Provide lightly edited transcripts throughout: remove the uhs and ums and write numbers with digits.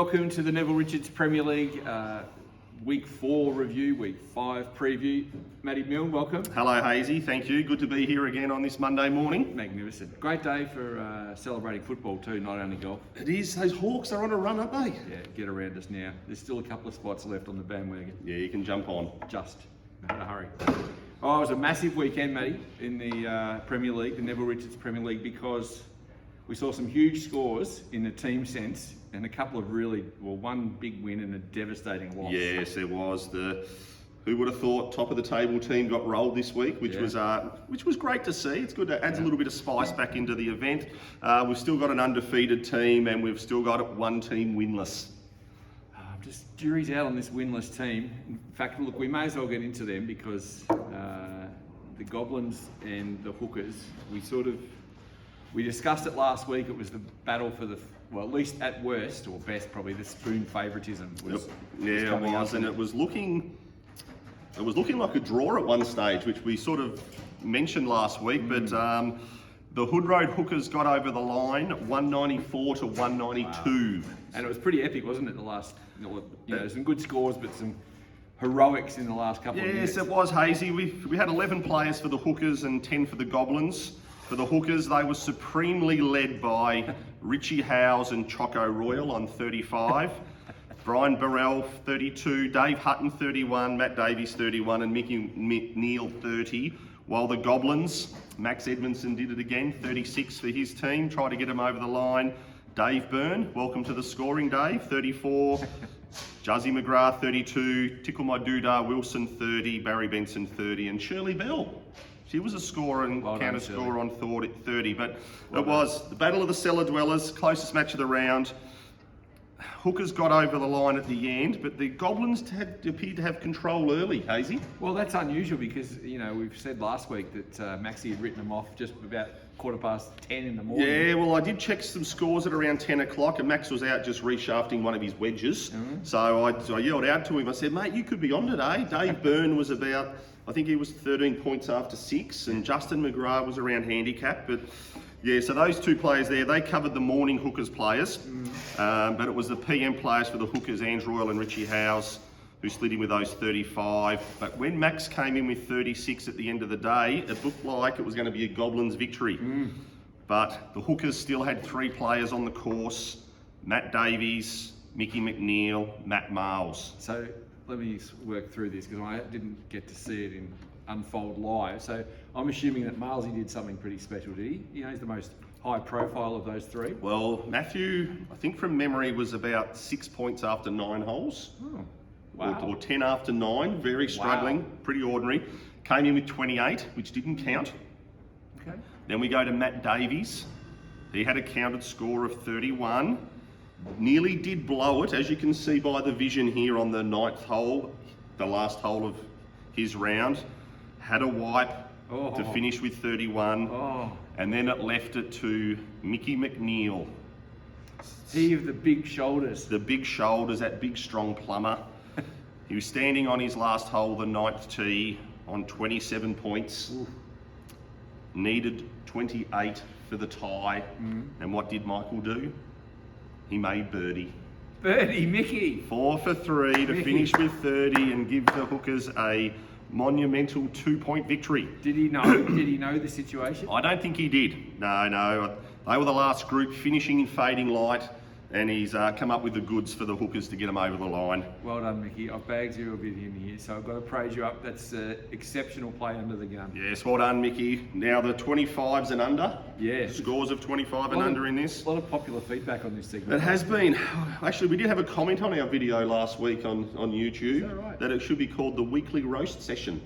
Welcome to the Neville Richards Premier League Week 4 review, Week 5 preview. Matty Milne, welcome. Hello Hazy, thank you. Good to be here again on this Monday morning. Magnificent. Great day for celebrating football too, not only golf. It is. Those Hawks are on a run, aren't they? Yeah, get around us now. There's still a couple of spots left on the bandwagon. Yeah, you can jump on. Just in a hurry. Oh, it was a massive weekend, Matty, in the Premier League, the Neville Richards Premier League, because we saw some huge scores in the team sense and a couple of one big win and a devastating loss. Yes, there was. Who would have thought top of the table team got rolled this week, which was great to see. It's good to add a little bit of spice back into the event. We've still got an undefeated team and we've still got one team winless. Just jury's out on this winless team. In fact, look, we may as well get into them because the Goblins and the Hookers, we discussed it last week. It was the battle for at least at worst or best, probably the spoon favouritism was. Yeah, it was, and it was looking like a draw at one stage, which we sort of mentioned last week. But the Hood Road Hookers got over the line, 194 to 192. Wow. And it was pretty epic, wasn't it? The last, some good scores, but some heroics in the last couple of minutes. Yes, it was, Hazy. We had 11 players for the Hookers and 10 for the Goblins. For the Hookers, they were supremely led by Richie Howes and Choco Royal on 35, Brian Burrell 32, Dave Hutton 31, Matt Davies 31 and Mickey McNeil 30, while the Goblins, Max Edmondson did it again, 36 for his team, tried to get him over the line. Dave Byrne, welcome to the scoring, Dave, 34, Juzzy McGrath 32, Tickle My Doodah Wilson 30, Barry Benson 30 and Shirley Bell. She was a scorer and counter scorer on 30, but it was the Battle of the Cellar Dwellers, closest match of the round. Hookers got over the line at the end, but the Goblins appeared to have control early, Hazy. Well, that's unusual because, we've said last week that Maxie had written them off just about 10:15 in the morning. Yeah, well, I did check some scores at around 10 o'clock and Max was out just reshafting one of his wedges. So I yelled out to him, I said, mate, you could be on today. Dave Byrne was about, I think he was 13 points after 6 and Justin McGrath was around handicap. But yeah, so those two players there, they covered the morning Hookers players. But it was the PM players for the Hookers, Ange Royal and Richie Howes, who slid in with those 35. But when Max came in with 36 at the end of the day, it looked like it was going to be a Goblins victory. But the Hookers still had 3 players on the course, Matt Davies, Mickey McNeil, Matt Miles. So let me work through this because I didn't get to see it in unfold live. So I'm assuming that Milesy did something pretty special, did he? He's the most high profile of those 3. Well, Matthew, I think from memory, was about 6 points after 9 holes. Oh, wow. Or 10 after 9, very struggling, pretty ordinary. Came in with 28, which didn't count. Okay. Then we go to Matt Davies. He had a counted score of 31. Nearly did blow it, as you can see by the vision here on the 9th hole, the last hole of his round. Had a wipe to finish with 31. And then it left it to Mickey McNeil. He of the big shoulders. The big shoulders, that big strong plumber. He was standing on his last hole, the 9th tee, on 27 points. Needed 28 for the tie. And what did Michael do? He made birdie. Birdie, Mickey. 4 for 3 to finish with 30 and give the Hookers a monumental 2-point victory. Did he know the situation? I don't think he did. No. They were the last group finishing in fading light and he's come up with the goods for the Hookers to get them over the line. Well done, Mickey. I've bagged you a bit in here, so I've got to praise you up. That's exceptional play under the gun. Yes, well done, Mickey. Now the 25s and under. Yeah. Scores of 25 and under in this. A lot of popular feedback on this segment. It has been. Actually, we did have a comment on our video last week on YouTube. Is that right? That it should be called the weekly roast session.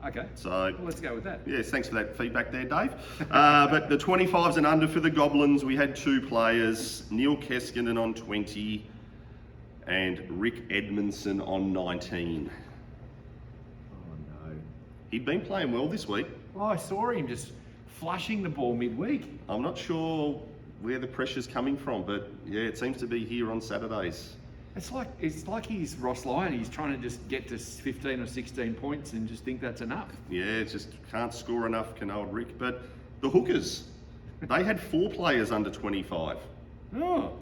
Okay, so let's go with that. Yes, thanks for that feedback there, Dave. But the 25s and under for the Goblins, we had 2 players, Neil Keskinen on 20 and Rick Edmondson on 19. Oh no. He'd been playing well this week. Oh, I saw him just flushing the ball midweek. I'm not sure where the pressure's coming from, but yeah, it seems to be here on Saturdays. It's like he's Ross Lyon. He's trying to just get to 15 or 16 points and just think that's enough. Yeah, just can't score enough, can old Rick. But the Hookers, they had 4 players under 25. Oh.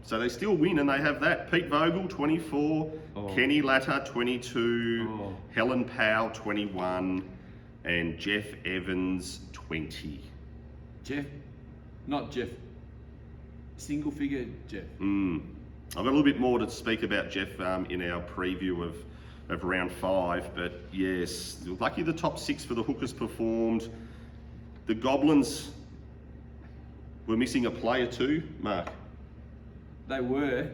So they still win, and they have that. Pete Vogel, 24. Oh. Kenny Latta, 22. Oh. Helen Powell, 21. And Jeff Evans, 20. Not Jeff. Single figure Jeff. I've got a little bit more to speak about Jeff in our preview of round 5, but yes, lucky the top 6 for the hookers performed. The Goblins were missing a player too, Mark. They were.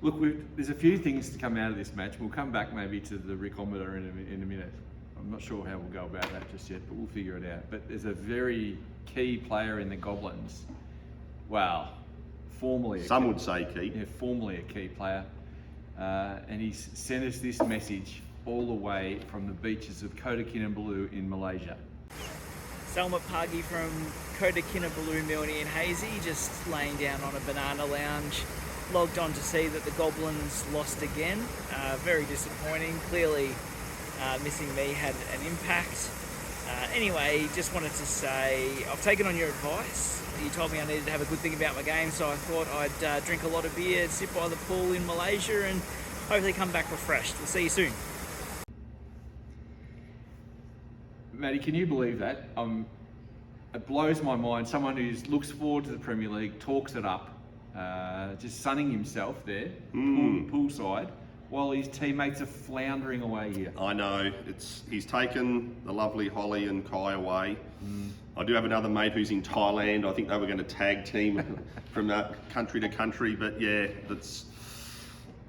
Look, there's a few things to come out of this match. We'll come back maybe to the Rickometer in a minute. I'm not sure how we'll go about that just yet, but we'll figure it out. But there's a very key player in the Goblins. Wow. Some would say key. Yeah, formerly a key player. And he's sent us this message all the way from the beaches of Kota Kinabalu in Malaysia. Salma Pagi from Kota Kinabalu, Milne and Hazy, just laying down on a banana lounge. Logged on to see that the Goblins lost again. Very disappointing. Clearly, missing me had an impact. Anyway, just wanted to say I've taken on your advice. You told me I needed to have a good think about my game, so I thought I'd drink a lot of beer, sit by the pool in Malaysia, and hopefully come back refreshed. We'll see you soon. Matty, can you believe that? It blows my mind. Someone who looks forward to the Premier League, talks it up, just sunning himself there, poolside, while his teammates are floundering away here. I know. He's taken the lovely Holly and Kai away. I do have another mate who's in Thailand. I think they were going to tag team from country to country, but yeah,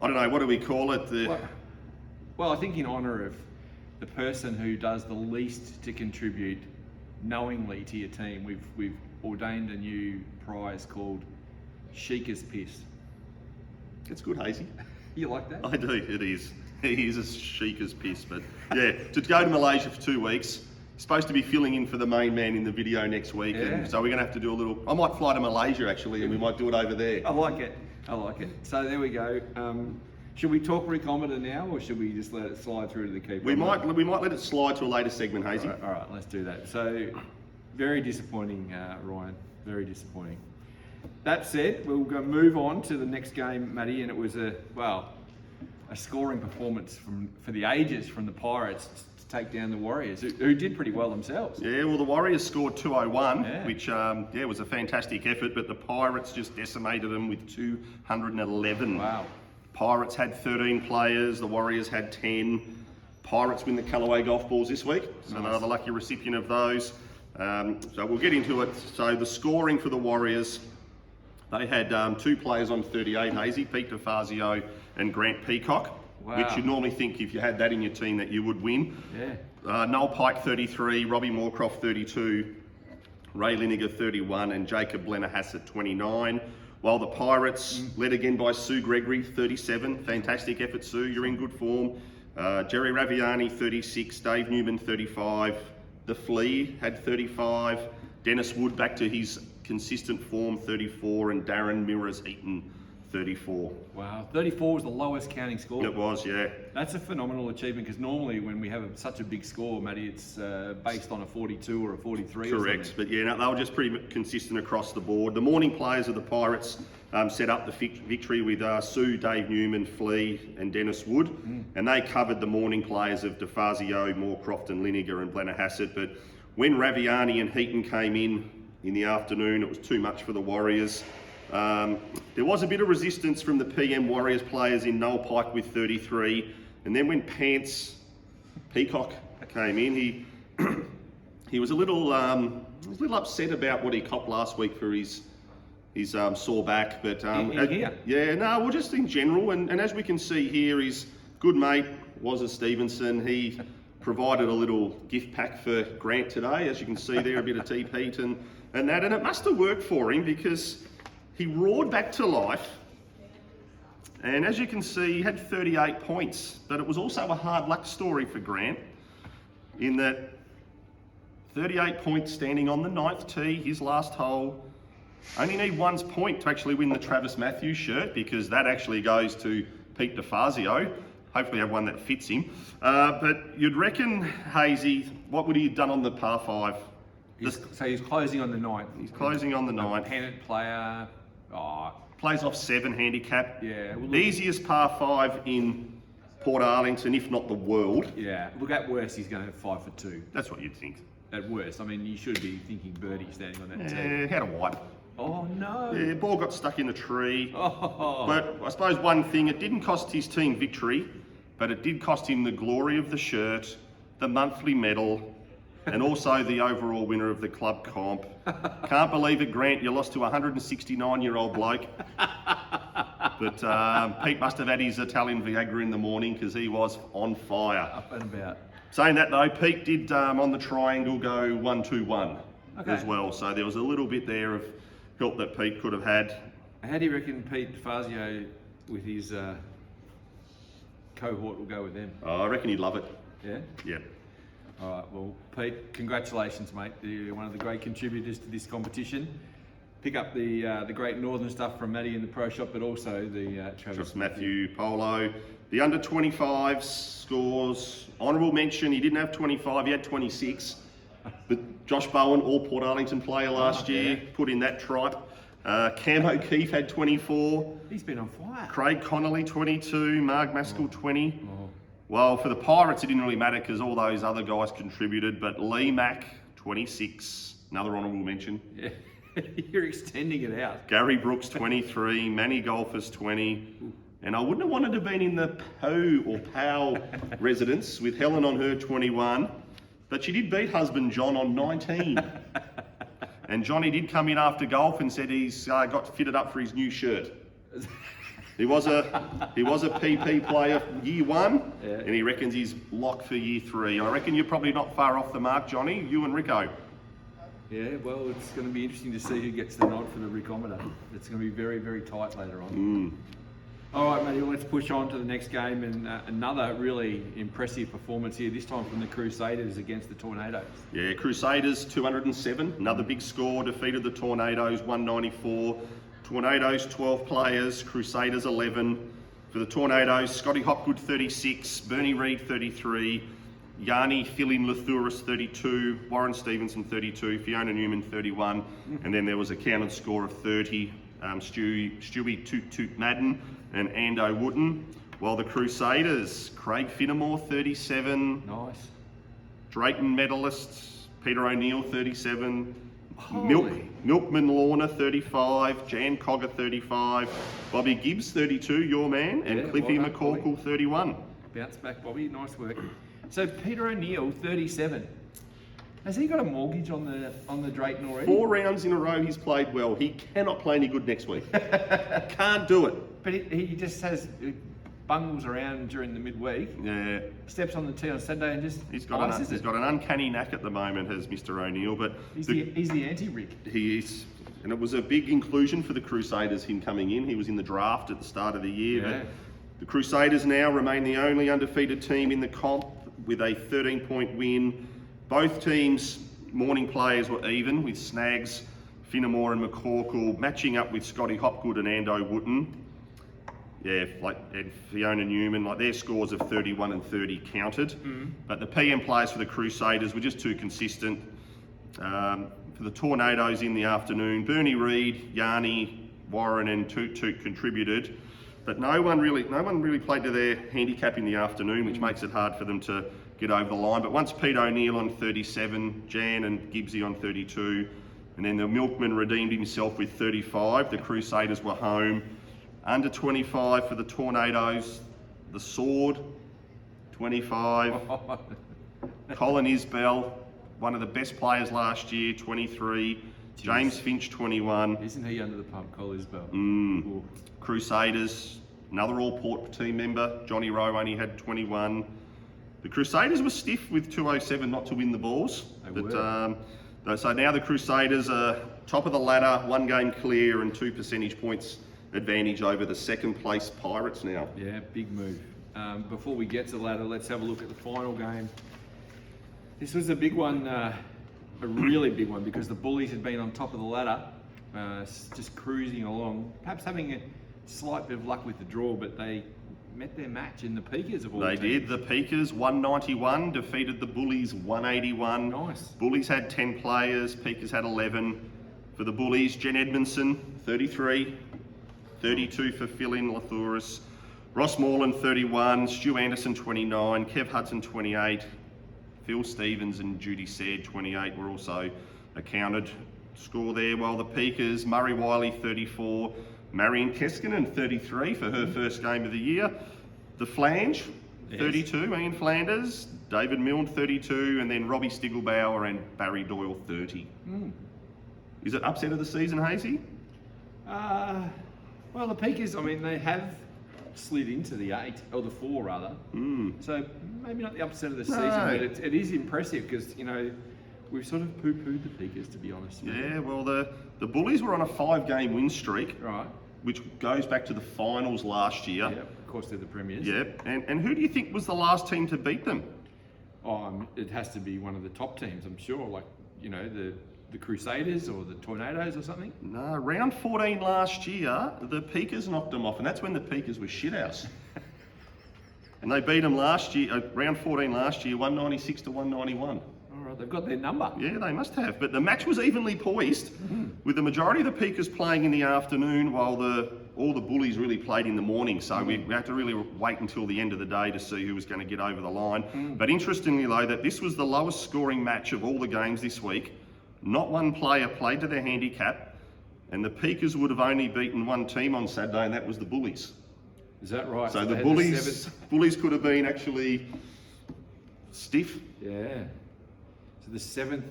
I don't know, what do we call it? Well, I think in honour of the person who does the least to contribute knowingly to your team, we've ordained a new prize called Sheikah's Piss. It's good, Hazy. You like that? I do, it is. He is a Sheikah's piss, but yeah, to go to Malaysia for 2 weeks, supposed to be filling in for the main man in the video next week, and so we're going to have to do a little, I might fly to Malaysia actually, and we might do it over there. I like it. So there we go. Should we talk Rickometer now, or should we just let it slide through to the keeper? We might let it slide to a later segment, Hazy. All right, let's do that. So, very disappointing, Ryan. Very disappointing. That said, we'll go move on to the next game, Matty, and it was a scoring performance for the ages from the Pirates to take down the Warriors, who did pretty well themselves. Yeah, well, the Warriors scored 201, which was a fantastic effort, but the Pirates just decimated them with 211. Wow. Pirates had 13 players, the Warriors had 10. Pirates win the Callaway golf balls this week, so nice. They're the lucky recipient of those. So we'll get into it. So the scoring for the Warriors, they had 2 players on 38, Hazy, Pete DeFazio and Grant Peacock, which you'd normally think if you had that in your team that you would win. Yeah. Noel Pike 33, Robbie Moorcroft 32, Ray Liniger 31 and Jacob Blennerhassett 29. While the Pirates, led again by Sue Gregory, 37. Fantastic effort, Sue. You're in good form. Jerry Raviani, 36. Dave Newman, 35. The Flea had 35. Dennis Wood back to his consistent form, 34. And Darren Mirrors-Eaton, 34. Wow, 34 was the lowest counting score. It was, yeah. That's a phenomenal achievement, because normally when we have such a big score, Matty, it's based on a 42 or a 43. Correct, but yeah, no, they were just pretty consistent across the board. The morning players of the Pirates set up the victory with Sue, Dave Newman, Flea and Dennis Wood, and they covered the morning players of DeFazio, Moorcroft and Liniger and Blennerhassett, but when Raviani and Heaton came in the afternoon, it was too much for the Warriors. There was a bit of resistance from the PM Warriors players in Noel Pike with 33, and then when Peacock came in, he was a little upset about what he copped last week for his sore back. But just in general, and as we can see here, his good mate Wazza Stevenson, he provided a little gift pack for Grant today, as you can see there, a bit of tea peat and that, and it must have worked for him because he roared back to life, and as you can see, he had 38 points, but it was also a hard luck story for Grant, in that 38 points standing on the 9th tee, his last hole. Only need 1 point to actually win the Travis Matthews shirt, because that actually goes to Pete DeFazio. Hopefully have one that fits him. But you'd reckon, Hazy, what would he have done on the par 5? So he's closing on the 9th. He's closing on the 9th. A pennant player, Oh, Plays off 7 handicap. yeah. Well, look, Easiest par 5 in Portarlington, if not the world. yeah. Look, at worst, he's going to 5 for 2. That's what you'd think. At worst. I mean, you should be thinking birdie standing on that tee. Yeah, had a wipe. Oh, no. Yeah, ball got stuck in a tree. Oh. But I suppose one thing, it didn't cost his team victory, but it did cost him the glory of the shirt, the monthly medal, and also the overall winner of the club comp. Can't believe it, Grant, you lost to a 169-year-old bloke. But Pete must have had his Italian Viagra in the morning because he was on fire. Up and about. Saying that though, Pete did on the triangle go 1-2-1 Okay. as well. So there was a little bit there of help that Pete could have had. How do you reckon Pete Fazio with his cohort will go with them? I reckon he'd love it. Yeah? Yeah. All right, well, Pete, congratulations, mate. You're one of the great contributors to this competition. Pick up the great northern stuff from Matty in the pro shop, but also the Travis Matthew Polo. The under 25s scores, honourable mention, he didn't have 25, he had 26. But Josh Bowen, all Portarlington player last year, put in that tripe. Cam O'Keefe had 24. He's been on fire. Craig Connolly 22, Mark Maskell 20. Oh. Well, for the Pirates, it didn't really matter because all those other guys contributed, but Lee Mack 26, another honourable mention. Yeah. You're extending it out. Gary Brooks 23, Manny Golfers 20. And I wouldn't have wanted to have been in the Poe or Pow residence with Helen on her 21, but she did beat husband John on 19. And Johnny did come in after golf and said he's got fitted up for his new shirt. He was a PP player year 1, Yeah. and he reckons he's locked for year 3. I reckon you're probably not far off the mark, Johnny. You and Rico. Yeah, well, it's going to be interesting to see who gets the nod for the Ricometer. It's going to be very, very tight later on. All right, Matty, well, let's push on to the next game, and another really impressive performance here, this time from the Crusaders against the Tornadoes. Yeah, Crusaders 207, another big score, defeated the Tornadoes 194. Tornadoes 12 players, Crusaders 11. For the Tornadoes, Scotty Hopgood 36, Bernie Reid 33, Yanni Philin Lathuris 32, Warren Stevenson 32, Fiona Newman 31, and then there was a counted score of 30, Stewie Toot Toot Madden and Ando Wooten. While the Crusaders, Craig Finnemore 37, Nice. Drayton medalists, Peter O'Neill 37, Holy. Milkman Lorna 35, Jan Cogger 35, Bobby Gibbs 32, your man, and Yeah, Cliffy well done, Bobby. McCorkle 31. Bounce back, Bobby. Nice work. So Peter O'Neill, 37. Has he got a mortgage on the Drayton already? 4 rounds in a row he's played well. He cannot play any good next week. Can't do it. But he just has bungles around during the midweek. Yeah, Steps on the tee on Saturday and just he's got an uncanny knack at the moment, has Mr. O'Neill. But He's the anti-Rick. he is, and it was a big inclusion for the Crusaders, him coming in. He was in the draft at the start of the year. Yeah. But the Crusaders now remain the only undefeated team in the comp with a 13-point win. Both teams' morning players were even, with Snags, Finnemore and McCorkle matching up with Scotty Hopgood and Ando Wooten. Yeah, and Fiona Newman, their scores of 31 and 30 counted. But the PM players for the Crusaders were just too consistent. For the Tornadoes in the afternoon, Bernie Reid, Yanni, Warren and Toot Toot contributed. But no one really played to their handicap in the afternoon, which makes it hard for them to get over the line. But once Pete O'Neill on 37, Jan and Gibbsy on 32, and then the Milkman redeemed himself with 35, the Crusaders were home. Under 25 for the Tornadoes, the Sword, 25. Colin Isbell, one of the best players last year, 23. James Finch, 21. Isn't he under the pump, Cole Isbell? Mm. Crusaders, another All-Port team member, Johnny Rowe only had 21. The Crusaders were stiff with 207 not to win the balls. So now the Crusaders are top of the ladder, 1 game clear and 2 percentage points advantage over the second place Pirates now. Yeah, big move. Before we get to the ladder, let's have a look at the final game. This was a big one, a really big one, because the Bullies had been on top of the ladder, just cruising along, perhaps having a slight bit of luck with the draw, but they met their match in the Peakers of all They teams. did. The Peakers 191 defeated the Bullies 181. Nice. Bullies had 10 players, Peakers had 11. For the Bullies, Jen Edmondson, 33. 32 for Phil-in Lathuris. Ross Morland, 31. Stu Anderson, 29. Kev Hudson, 28. Phil Stevens and Judy Said, 28, were also accounted. Score there, while the Peakers, Murray Wiley, 34. Marion Keskinen, 33 for her first game of the year. The Flange, 32, Ian Flanders. David Milne, 32. And then Robbie Stiglbauer and Barry Doyle, 30. Is it upset of the season, Hazy? Well, the Peakers, I mean, they have slid into the 8, or the 4 rather. So maybe not the upset of the season, but it is impressive because, you know, we've sort of poo-pooed the Peakers, to be honest. Yeah, well, the Bullies were on a 5-game win streak, Right. which goes back to the finals last year. Yeah, of course they're the premiers. Yep. And who do you think was the last team to beat them? It has to be one of the top teams, I'm sure, like, you know, the Crusaders or the Tornadoes or something. No, round 14 last year, the Peakers knocked them off, and that's when the Peakers were shithouse. And they beat them last year, round 14 last year, 196 to 191. All right, they've got their number. Yeah, they must have. But the match was evenly poised, with the majority of the Peakers playing in the afternoon, while all the Bullies really played in the morning. So we had to really wait until the end of the day to see who was going to get over the line. But interestingly, though, that this was the lowest scoring match of all the games this week. Not one player played to their handicap, and the Peakers would have only beaten one team on Saturday, and that was the Bullies. Is that right? So the they had Bullies could have been actually stiff. Yeah. So the 7th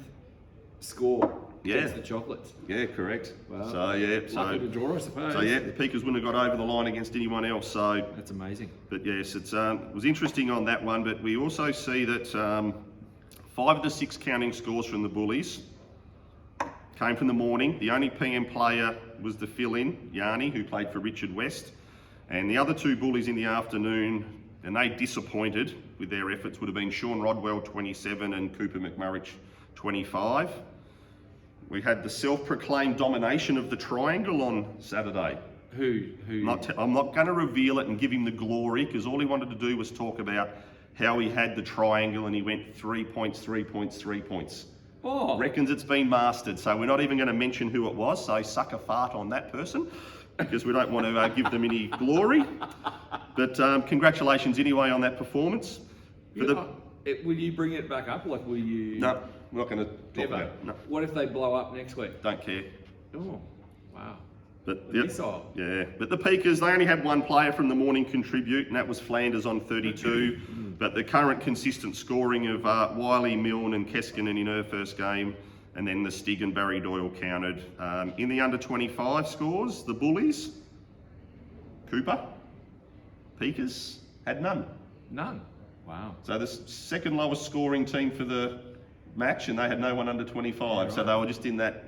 score gets the chocolates. Yeah, correct. Wow. So yeah, Lucky to draw, I suppose. So yeah, the Peakers wouldn't have got over the line against anyone else. So That's amazing. but yes, it was interesting on that one. But we also see that 5 of the 6 counting scores from the Bullies came from the morning. The only PM player was the fill-in, Yarni, who played for Richard West. And the other 2 Bullies in the afternoon, and they disappointed with their efforts, would have been Sean Rodwell, 27, and Cooper McMurrich, 25. We had the self-proclaimed domination of the triangle on Saturday. Who? I'm not going to reveal it and give him the glory, because all he wanted to do was talk about how he had the triangle and he went 3 points, 3 points, 3 points. Oh. Reckons it's been mastered, so we're not even going to mention who it was, so suck a fart on that person, because we don't want to give them any glory. But congratulations anyway on that performance. Will you bring it back up? Like, will you? No, we're not going to talk about it. No, What if they blow up next week? don't care. Oh, wow. But Missile. yeah, but the Peakers, they only had one player from the morning contribute, and that was Flanders on 32. But the current consistent scoring of Wiley, Milne and Keskinen in her first game, and then the Stig and Barry Doyle counted. In the under 25 scores, the Bullies, Cooper, Peakers had none. None. Wow. So the second lowest scoring team for the match, and they had no one under 25. Yeah, So right. they were just in that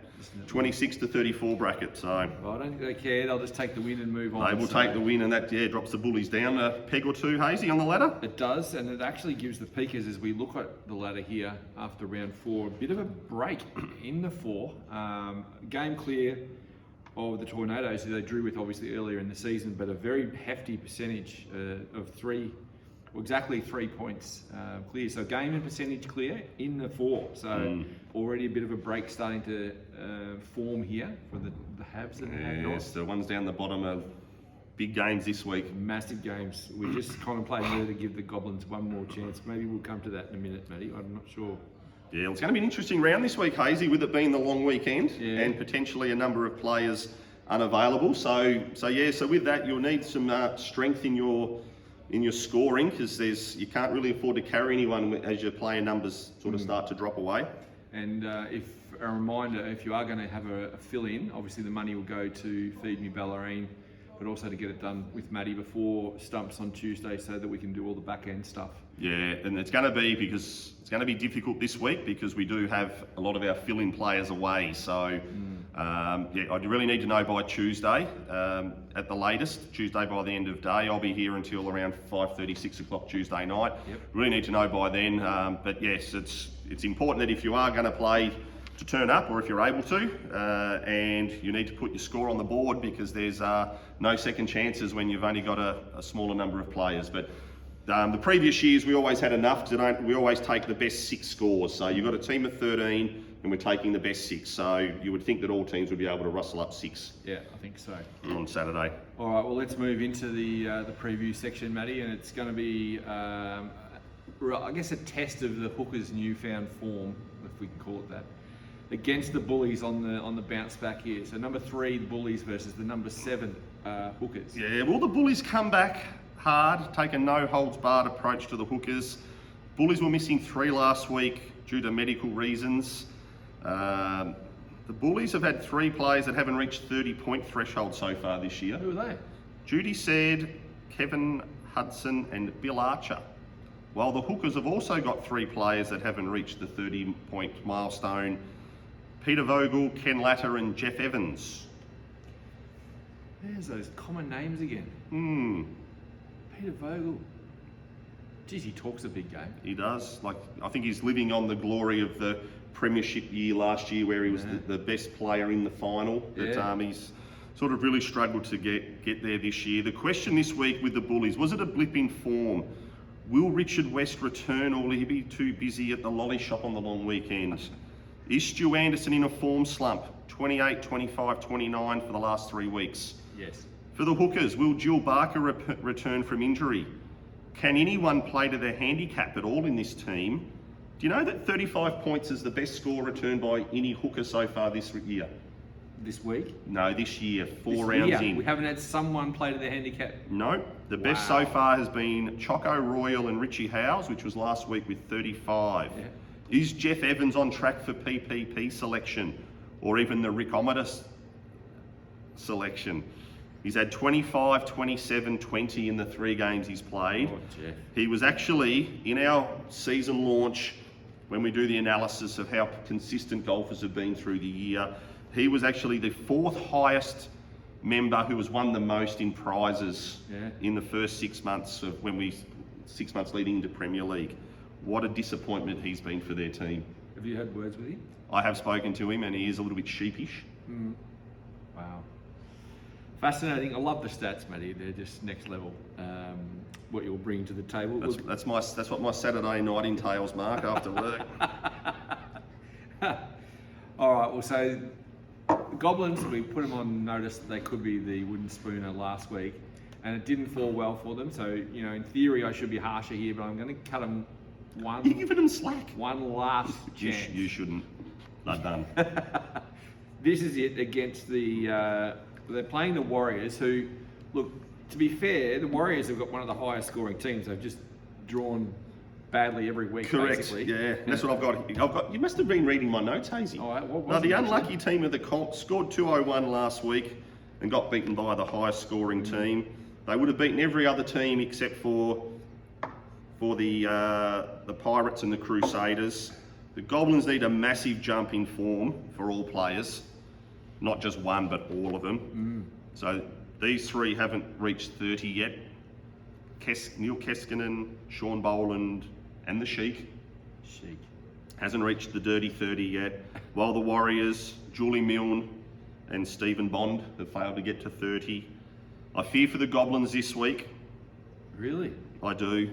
26 to 34 bracket. So Well, I don't think they care. They'll just take the win and move on. they will take the win, and that drops the Bullies down a peg or two, Hazy, on the ladder. It does, and it actually gives the Peakers, as we look at the ladder here after round 4, a bit of a break in the 4. Game clear of the Tornadoes, who they drew with obviously earlier in the season, but a very hefty percentage of 3, well, exactly 3 points clear. So game and percentage clear in the 4. So already a bit of a break starting to form here for the Habs and the Have-Nots. Yes, the ones down the bottom are big games this week. Massive games. We're just contemplating whether to give the Goblins one more chance. Maybe we'll come to that in a minute, Matty. I'm not sure. Yeah, well, it's going to be an interesting round this week, Hazy, with it being the long weekend Yeah. and potentially a number of players unavailable. So with that, you'll need some strength in your scoring, because you can't really afford to carry anyone as your player numbers sort of start to drop away. And if a reminder, if you are going to have a fill-in, obviously the money will go to Feed Me Ballerine, but also to get it done with Maddie before Stumps on Tuesday, so that we can do all the back-end stuff. Yeah, and it's going to be difficult this week, because we do have a lot of our fill-in players away. So I really need to know by Tuesday, at the latest, Tuesday by the end of day. I'll be here until around 5:30, 6 o'clock Tuesday night. Yep. Really need to know by then. But yes, it's important that if you are going to play, to turn up, or if you're able to, and you need to put your score on the board, because there's no second chances when you've only got a smaller number of players. But The previous years we always had enough. We always take the best 6 scores. So you've got a team of 13 and we're taking the best 6. So you would think that all teams would be able to rustle up 6. Yeah, I think so. On Saturday. All right, well, let's move into the preview section, Matty, and it's going to be, I guess, a test of the Hookers' newfound form, if we can call it that, against the Bullies on the bounce back here. So number 3, the Bullies versus the number 7 Hookers. Yeah, well, the Bullies come back hard, take a no-holds-barred approach to the Hookers. Bullies were missing 3 last week due to medical reasons. The Bullies have had 3 players that haven't reached 30-point threshold so far this year. Who are they? Judy Said, Kevin Hudson and Bill Archer. While the Hookers have also got 3 players that haven't reached the 30-point milestone. Peter Vogel, Ken Latter and Jeff Evans. There's those common names again. Peter Vogel. Geez, he talks a big game. He does. I think he's living on the glory of the premiership year last year where he was the best player in the final. Yeah. But he's sort of really struggled to get there this year. The question this week with the Bullies, was it a blip in form? Will Richard West return or will he be too busy at the lolly shop on the long weekend? Is Stu Anderson in a form slump? 28, 25, 29 for the last 3 weeks. Yes. For the Hookers, will Jill Barker return from injury? Can anyone play to their handicap at all in this team? Do you know that 35 points is the best score returned by any Hooker so far this year? This week? No, this year, 4 This rounds year, in. we haven't had someone play to their handicap. No, the best so far has been Choco Royal and Richie Howes, which was last week with 35. Yeah. Is Jeff Evans on track for PPP selection or even the Rick Omitis selection? He's had 25, 27, 20 in the 3 games he's played. Oh, Jeff. He was actually, in our season launch, when we do the analysis of how consistent golfers have been through the year, he was actually the 4th highest member who has won the most in prizes in the first 6 months of 6 months leading into Premier League. What a disappointment he's been for their team. Have you had words with him? I have spoken to him and he is a little bit sheepish. Wow. Fascinating. I love the stats, Matty. They're just next level. What you'll bring to the table. That's what my Saturday night entails, Mark, after work. All right. Well, so Goblins, we put them on notice that they could be the wooden spooner last week, and it didn't fall well for them. So in theory, I should be harsher here, but I'm going to cut them one. You're giving them slack. One last chance. You shouldn't. They're done. This is it against the. They're playing the Warriors, who, look, to be fair, the Warriors have got one of the highest scoring teams. They've just drawn badly every week. Correct. Basically. Yeah, that's what I've got. You must have been reading my notes, Hazy. All right, what No, was the it, unlucky team of the Colts scored 201 last week and got beaten by the highest scoring team. They would have beaten every other team except for the Pirates and the Crusaders. The Goblins need a massive jump in form for all players, not just one, but all of them. So these 3 haven't reached 30 yet. Neil Keskinen, Sean Boland, and the Sheik hasn't reached the dirty 30 yet. While the Warriors, Julie Milne and Stephen Bond have failed to get to 30. I fear for the Goblins this week. Really? I do.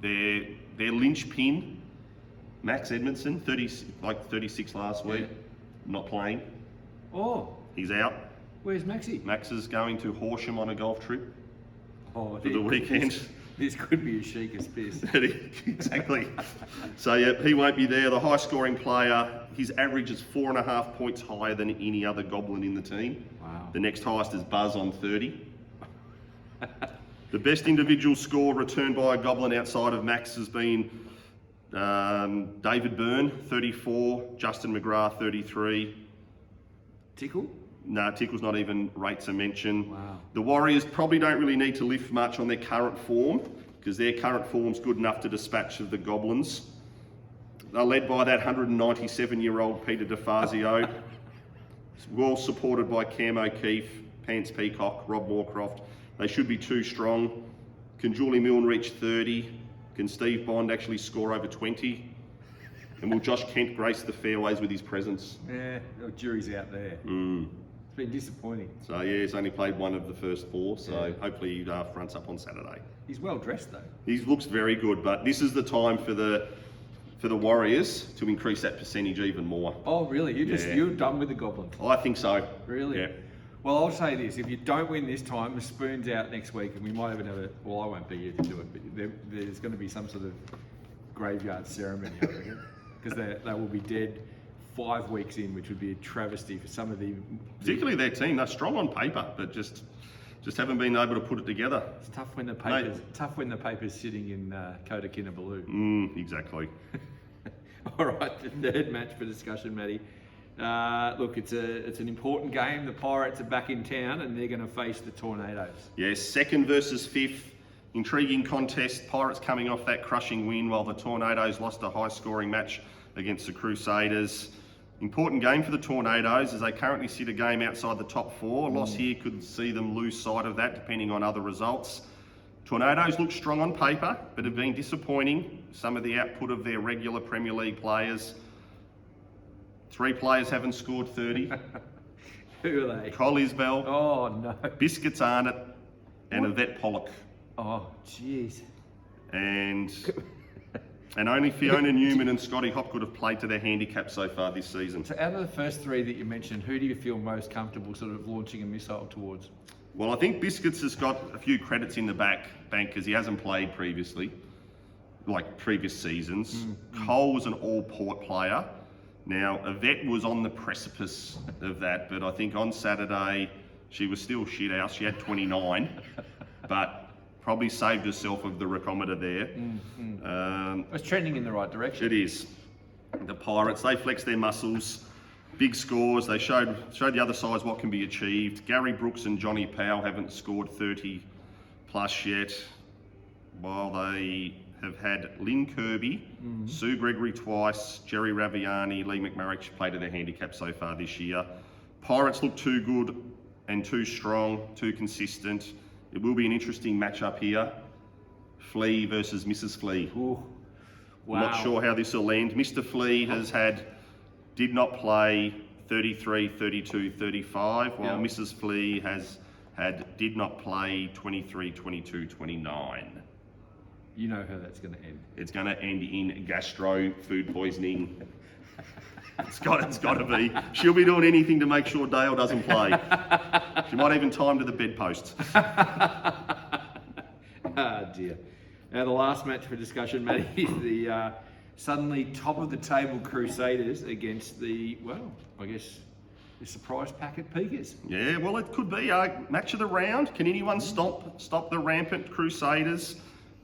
Their linchpin, Max Edmondson, 36 last week, not playing. Oh, He's out. where's Maxi? Max is going to Horsham on a golf trip Oh, for the weekend. This could be a Sheikah's piss. Exactly. So yeah, he won't be there. The high scoring player, his average is 4.5 points higher than any other Goblin in the team. Wow. The next highest is Buzz on 30. The best individual score returned by a Goblin outside of Max has been David Byrne, 34, Justin McGrath, 33. Tickle? No, Tickle's not even rates a mention. Wow. The Warriors probably don't really need to lift much on their current form because their current form's good enough to dispatch of the Goblins. They're led by that 197-year-old Peter DeFazio, well supported by Cam O'Keefe, Pants Peacock, Rob Moorcroft. They should be too strong. Can Julie Milne reach 30? Can Steve Bond actually score over 20? And will Josh Kent grace the fairways with his presence? Yeah, the jury's out there. It's been disappointing. So yeah, he's only played one of the first 4, so hopefully he fronts up on Saturday. He's well dressed though. He looks very good, but this is the time for the Warriors to increase that percentage even more. Oh really? You're done with the Goblins? I think so. Really? Yeah. Well, I'll say this: if you don't win this time, the spoon's out next week, and we might even have a. Well, I won't be here to do it, but there's going to be some sort of graveyard ceremony, I reckon, because they will be dead 5 weeks in, which would be a travesty for some of the. Particularly their team, they're strong on paper, but just haven't been able to put it together. It's tough when the paper's sitting in Kota Kinabalu. Exactly. All right, the third match for discussion, Matty. Look, it's an important game. The Pirates are back in town and they're going to face the Tornadoes. Yes, 2nd versus 5th. Intriguing contest. Pirates coming off that crushing win while the Tornadoes lost a high-scoring match against the Crusaders. Important game for the Tornadoes as they currently sit a game outside the top 4. A loss here could see them lose sight of that depending on other results. Tornadoes look strong on paper, but have been disappointing. Some of the output of their regular Premier League players. 3 players haven't scored 30. Who are they? Cole Isbell, Oh no. Biscuits Arnott, and Yvette Pollock. Oh jeez. And only Fiona Newman and Scotty Hopgood have played to their handicap so far this season. So out of the first 3 that you mentioned, who do you feel most comfortable sort of launching a missile towards? Well, I think Biscuits has got a few credits in the bank because he hasn't played previously, like previous seasons. Cole was an all-port player. Now, Yvette was on the precipice of that, but I think on Saturday she was still shit out. She had 29, but probably saved herself of the recometer there. It's trending in the right direction. It is. The Pirates, they flexed their muscles. Big scores. They showed the other sides what can be achieved. Gary Brooks and Johnny Powell haven't scored 30 plus yet, while they have had Lynn Kirby, Sue Gregory twice, Jerry Raviani, Lee McMurray played to their handicap so far this year. Pirates look too good and too strong, too consistent. It will be an interesting matchup here. Flea versus Mrs. Flea. Ooh. Wow. I'm not sure how this will end. Mr. Flea did not play 33, 32, 35, while Mrs. Flea did not play 23, 22, 29. You know how that's going to end. It's going to end in gastro food poisoning. It's got to be. She'll be doing anything to make sure Dale doesn't play. She might even time to the bedpost. Ah dear. Now the last match for discussion, Matty, is the suddenly top of the table Crusaders against the, well, I guess the surprise packet Peakers. Yeah, well, it could be a match of the round. Can anyone stop the rampant Crusaders?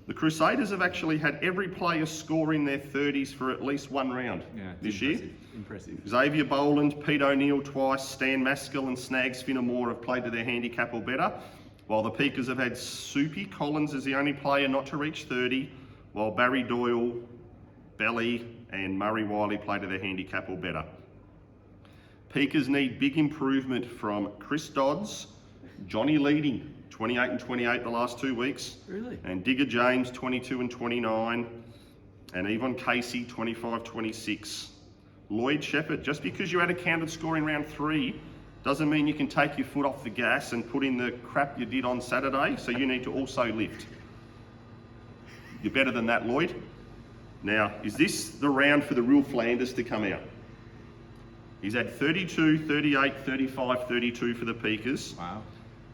The Crusaders have actually had every player score in their 30s for at least 1 round this year. Impressive. Xavier Boland, Pete O'Neill twice, Stan Maskell and Snags Finnemore have played to their handicap or better, while the Peakers have had Soupy Collins as the only player not to reach 30, while Barry Doyle, Belly and Murray Wiley play to their handicap or better. Peakers need big improvement from Chris Dodds, Johnny Leading, 28 and 28 the last 2 weeks. Really? And Digger James, 22 and 29. And Yvonne Casey, 25, 26. Lloyd Shepherd, just because you had a counted score in round 3 doesn't mean you can take your foot off the gas and put in the crap you did on Saturday, so you need to also lift. You're better than that, Lloyd. Now, is this the round for the real Flanders to come out? He's had 32, 38, 35, 32 for the Peakers. Wow.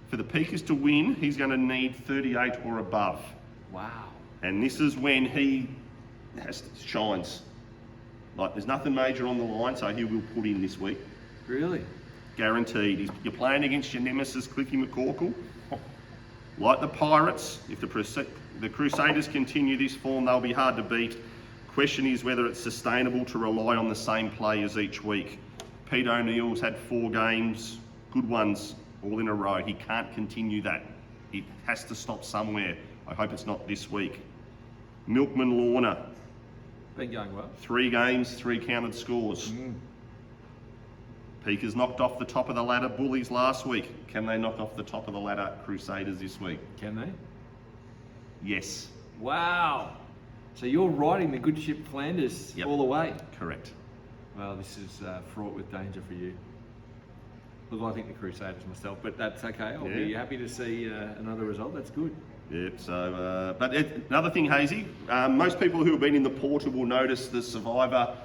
For the Peakers to win, he's going to need 38 or above. Wow. And this is when he shines. Like, there's nothing major on the line, so he will put in this week. Really? Guaranteed. You're playing against your nemesis, Clicky McCorkle. Like the Pirates, if the Crusaders continue this form, they'll be hard to beat. Question is whether it's sustainable to rely on the same players each week. Pete O'Neill's had 4 games, good ones, all in a row. He can't continue that. He has to stop somewhere. I hope it's not this week. Milkman Lorna. Been going well. 3 games, 3 counted scores. Peakers knocked off the top of the ladder Bullies last week. Can they knock off the top of the ladder Crusaders this week? Can they? Yes. Wow. So you're riding the good ship Flanders all the way. Correct. Well, this is fraught with danger for you. Look, I think the Crusaders myself, but that's okay. I'll be happy to see another result. That's good. Yep, so, another thing, Hazy, most people who have been in the portal will notice the Survivor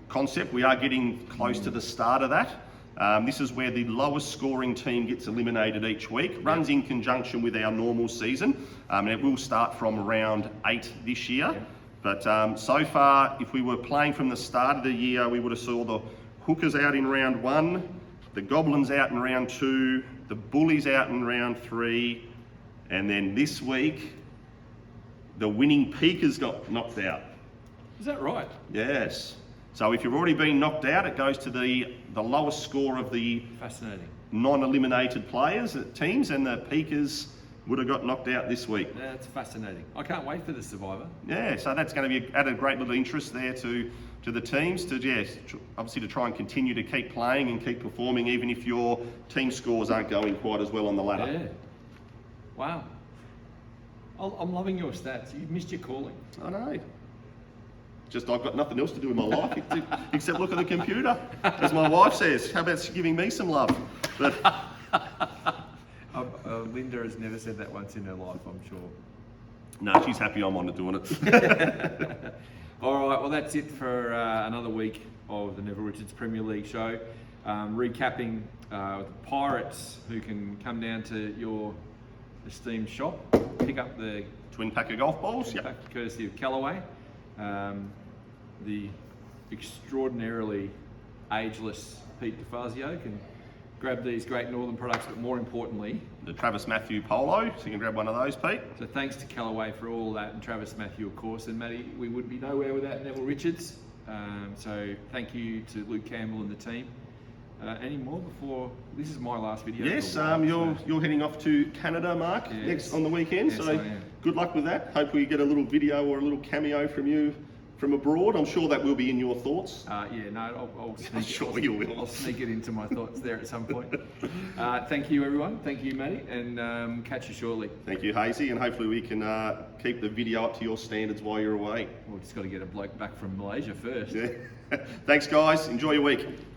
concept. We are getting close to the start of that. This is where the lowest scoring team gets eliminated each week. Runs in conjunction with our normal season, and it will start from round 8 this year. But so far, if we were playing from the start of the year, we would have saw the Hookers out in round 1, the Goblins out in round 2, the Bullies out in round 3, and then this week, the winning Peakers got knocked out. Is that right? Yes. So if you've already been knocked out, it goes to the lowest score of the Fascinating. non-eliminated players, teams, and the Peakers would have got knocked out this week. That's fascinating. I can't wait for the Survivor. Yeah, so that's going to be add a great little interest there to the teams to obviously to try and continue to keep playing and keep performing, even if your team scores aren't going quite as well on the ladder. Yeah. Wow. I'm loving your stats. You've missed your calling. I know. Just I've got nothing else to do in my life except look at the computer, as my wife says. How about giving me some love? But Linda has never said that once in her life, I'm sure. no, she's happy I'm on to doing it. All right, well that's it for another week of the Neville Richards Premier League show. Recapping the Pirates, who can come down to your esteemed shop, pick up the Twin pack of golf balls. Yep. pack courtesy of Callaway. The extraordinarily ageless Pete DeFazio can grab these great Northern products, but more importantly, The Travis Matthew polo, so you can grab one of those, Pete. so thanks to Callaway for all that, and Travis Matthew, of course, and Matty, we would be nowhere without Neville Richards. So thank you to Luke Campbell and the team. Any more before, this is my last video. Yes, for a while, you're heading off to Canada, Mark, Yes. next on the weekend. Yes, so I am. good luck with that. Hope we get a little video or a little cameo from you from abroad. I'm sure that will be in your thoughts. Yeah, no, I'll sneak, Sure you will. I'll sneak it into my thoughts there at some point. Thank you, everyone. Thank you, Matty, and catch you shortly. Thank you, Hazy, and hopefully we can keep the video up to your standards while you're away. We've just got to get a bloke back from Malaysia first. Yeah. Thanks, guys. Enjoy your week.